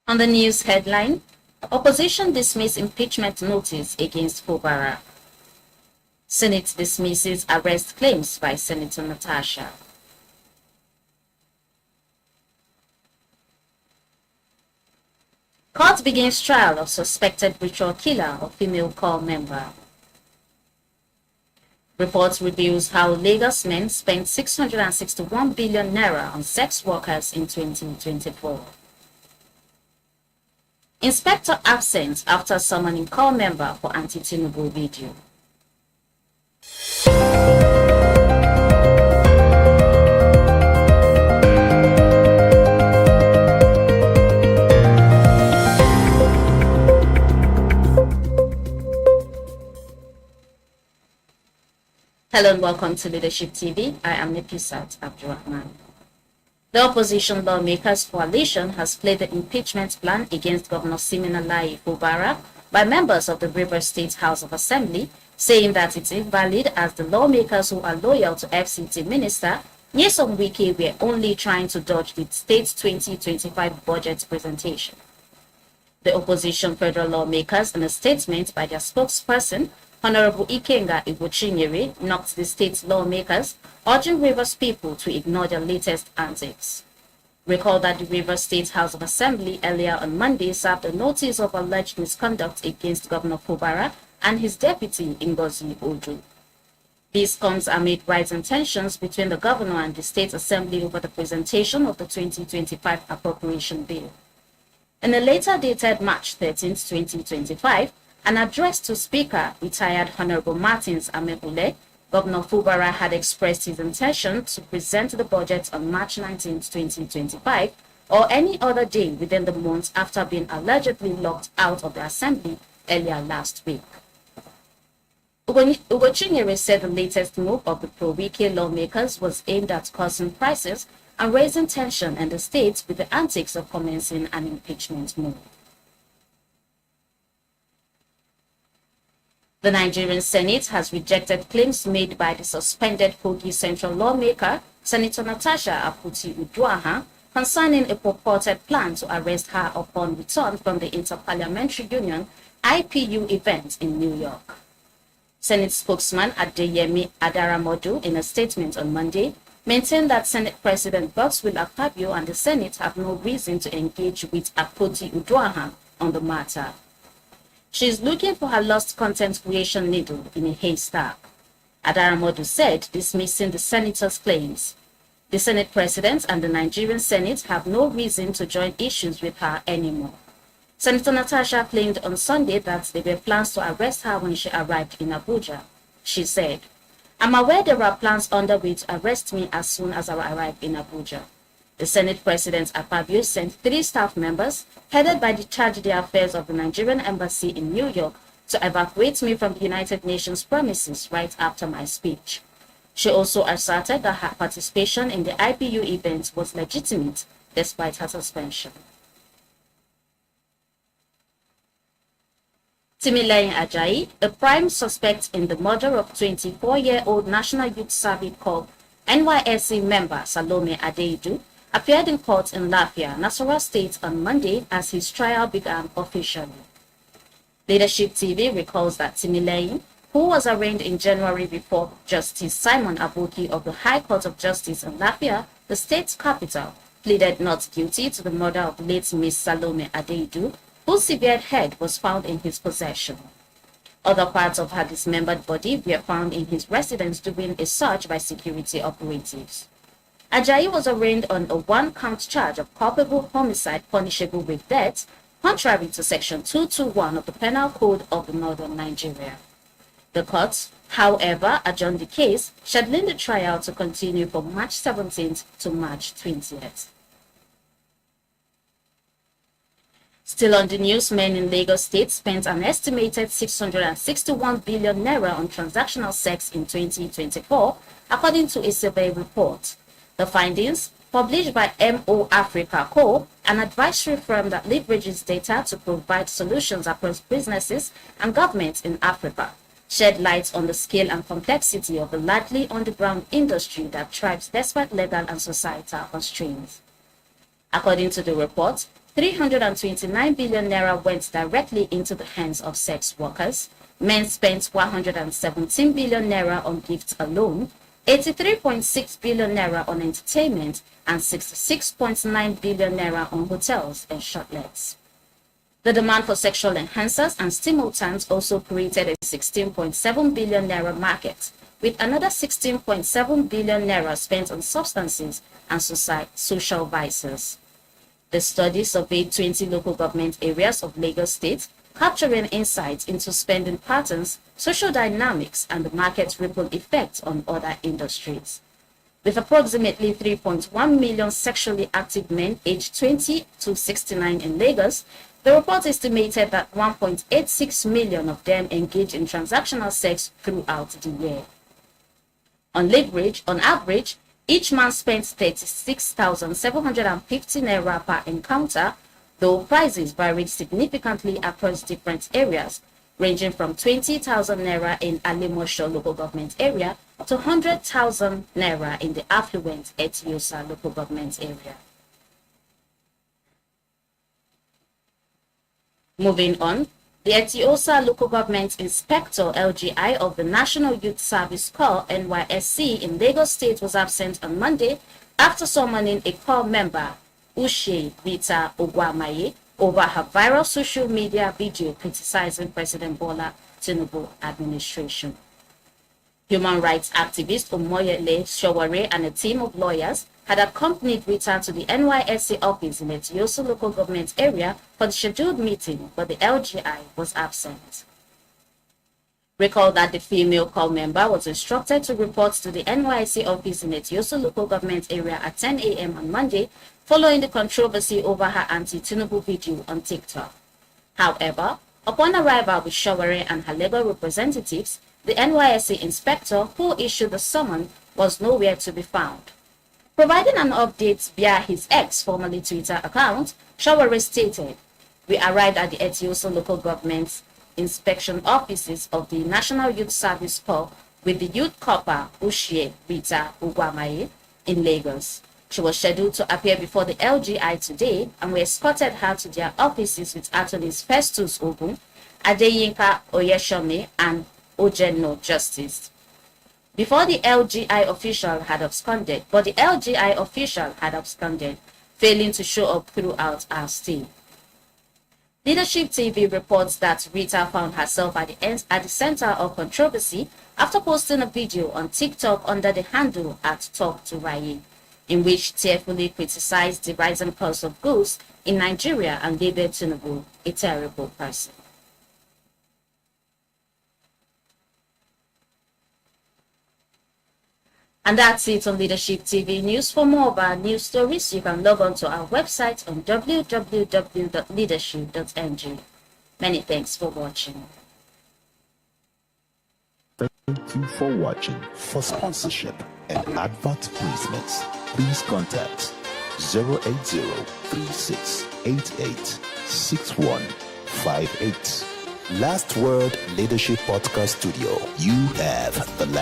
On the news headline, opposition dismiss impeachment notice against Fubara. Senate dismisses arrest claims by Senator Natasha. Court begins trial of suspected ritual killer of female corps member. Report reveals how Lagos men spent 661 billion naira on sex workers in 2024. Inspector absent after summoning corps member for Anti-Tinubu video. Hello and welcome to Leadership TV. I am Nefisat Abdurrahman. The opposition lawmakers coalition has played the impeachment plan against Governor Raye Fubara by members of the Rivers State House of Assembly, saying that it's invalid as the lawmakers who are loyal to FCT Minister Nyesom Wike were only trying to dodge the state's 2025 budget presentation. The opposition federal lawmakers, in a statement by their spokesperson, Honorable Ikenga Igbochinyere, knocked the state's lawmakers, urging Rivers people to ignore their latest antics. Recall that the Rivers State House of Assembly earlier on Monday served a notice of alleged misconduct against Governor Fubara and his deputy Ngozi Ojo. This comes amid rising tensions between the governor and the state assembly over the presentation of the 2025 appropriation bill. In a later dated March 13, 2025, an address to Speaker, retired Honorable Martins Amebule, Governor Fubara had expressed his intention to present the budget on March 19, 2025, or any other day within the month after being allegedly locked out of the assembly earlier last week. Igbochinyere said the latest move of the pro-Wike lawmakers was aimed at causing crisis and raising tension in the state with the antics of commencing an impeachment move. The Nigerian Senate has rejected claims made by the suspended Kogi Central lawmaker, Senator Natasha Akpoti-Uduaghan, concerning a purported plan to arrest her upon return from the Interparliamentary Union IPU event in New York. Senate spokesman Adeyemi Adaramodu, in a statement on Monday, maintained that Senate President Godswill Akpabio and the Senate have no reason to engage with Akpoti-Uduaghan on the matter. She is looking for her lost content creation needle in a haystack, Adaramodu said, dismissing the senator's claims. The Senate President and the Nigerian Senate have no reason to join issues with her anymore. Senator Natasha claimed on Sunday that there were plans to arrest her when she arrived in Abuja. She said, "I'm aware there are plans underway to arrest me as soon as I arrive in Abuja." The Senate President Akpabio sent 3 staff members, headed by the charge of the affairs of the Nigerian Embassy in New York, to evacuate me from the United Nations premises right after my speech. She also asserted that her participation in the IPU event was legitimate despite her suspension. Timileyin Ajayi, a prime suspect in the murder of 24-year-old National Youth Service Corps NYSC member Salome Adaidu, appeared in court in Lafia, Nasarawa State on Monday as his trial began officially. Leadership TV recalls that Timileyin, who was arraigned in January before Justice Simon Aboki of the High Court of Justice in Lafia, the state's capital, pleaded not guilty to the murder of late Miss Salome Adaidu, whose severed head was found in his possession. Other parts of her dismembered body were found in his residence during a search by security operatives. Ajayi was arraigned on a 1-count charge of culpable homicide punishable with death, contrary to Section 221 of the Penal Code of the Northern Nigeria. The court, however, adjourned the case, scheduling the trial to continue from March 17th to March 20th. Still on the news, men in Lagos State spent an estimated 661 billion naira on transactional sex in 2024, according to a survey report. The findings, published by MO Africa Co., an advisory firm that leverages data to provide solutions across businesses and governments in Africa, shed light on the scale and complexity of the largely underground industry that thrives despite legal and societal constraints. According to the report, 329 billion naira went directly into the hands of sex workers. Men spent 117 billion naira on gifts alone, 83.6 billion naira on entertainment, and 66.9 billion naira on hotels and shotlets. The demand for sexual enhancers and stimulants also created a 16.7 billion naira market, with another 16.7 billion naira spent on substances and social vices. The study surveyed 20 local government areas of Lagos State, capturing insights into spending patterns, social dynamics, and the market ripple effect on other industries. With approximately 3.1 million sexually active men aged 20 to 69 in Lagos, the report estimated that 1.86 million of them engage in transactional sex throughout the year. On average, each man spent 36,750 naira per encounter, though prices varied significantly across different areas, ranging from 20,000 naira in Alimosho local government area to 100,000 naira in the affluent Etiosa local government area. Moving on, the Etiosa Local Government Inspector LGI of the National Youth Service Corps NYSC in Lagos State was absent on Monday after summoning a corps member, Ushe Rita Ogwamaye, over her viral social media video criticizing President Bola Tinubu administration. Human rights activist Omoyele Sowore and a team of lawyers had accompanied Rita to the NYSC office in the Etiosa local government area for the scheduled meeting, but the LGI was absent. Recall that the female corps member was instructed to report to the NYSC office in the Etiosa local government area at 10 a.m. on Monday, following the controversy over her anti-Tinubu video on TikTok. However, upon arrival with Sowore and her labor representatives, the NYSC inspector who issued the summons was nowhere to be found. Providing an update via his ex, formerly Twitter account, Sowore stated, "We arrived at the Etiosa local government inspection offices of the National Youth Service Corps with the youth corper Ushe Rita Ogwamaye in Lagos. She was scheduled to appear before the LGI today, and we escorted her to their offices with attorneys Festus Ogun, Adeyinka Oyeshome, and Ojeno Justice. Before the LGI official had absconded, failing to show up throughout our stay." Leadership TV reports that Rita found herself at the center of controversy after posting a video on TikTok under the handle @Talk to Raye, in which tearfully criticized the rising cost of goods in Nigeria and labeled Tinubu a terrible person. And that's it on Leadership TV News. For more of our news stories, you can log on to our website on www.leadership.ng. Many thanks for watching. Thank you for watching. For sponsorship and advert placements, please contact 080-3688-6158. Last Word Leadership Podcast Studio. You have the last